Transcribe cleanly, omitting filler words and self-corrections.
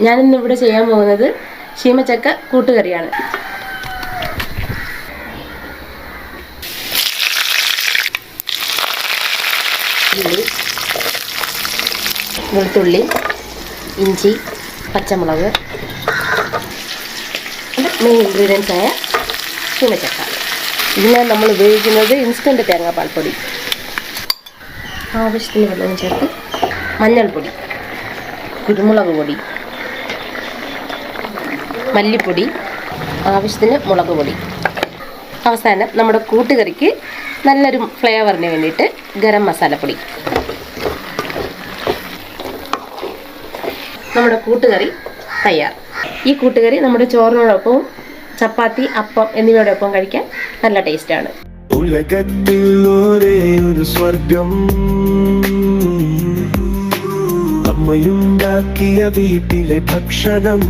ഞാനിന്ന് ഇവിടെ ചെയ്യാൻ പോകുന്നത് ശീമച്ചക്ക കൂട്ടുകറിയാണ്. വെളുത്തുള്ളി, ഇഞ്ചി, പച്ചമുളക്, മെയിൻ ഇൻഗ്രീഡിയൻസ് ആയ ശീമച്ചക്ക. ഇതിന് നമ്മൾ ഉപയോഗിക്കുന്നത് ഇൻസ്റ്റൻറ്റ് തേങ്ങാപ്പാൽപ്പൊടി, ആവശ്യത്തിന് വെള്ളം ചേർത്ത് മഞ്ഞൾപ്പൊടി, കുരുമുളക് പൊടി, മല്ലിപ്പൊടി, ആവശ്യത്തിന് മുളക് പൊടി. അവസാനം നമ്മുടെ കൂട്ടുകറിക്ക് നല്ലൊരു ഫ്ലേവറിന് വേണ്ടിയിട്ട് ഗരം മസാലപ്പൊടി. നമ്മുടെ കൂട്ടുകറി തയ്യാർ. ഈ കൂട്ടുകറി നമ്മുടെ ചോറിനോടൊപ്പവും ചപ്പാത്തി, അപ്പം എന്നിവയോടൊപ്പം കഴിക്കാൻ നല്ല ടേസ്റ്റാണ്. ഉലകത്തിൽ ഒരേ ഒരു സ്വർഗം, അമ്മയുണ്ടാക്കിയ വീട്ടിലെ ഭക്ഷണം.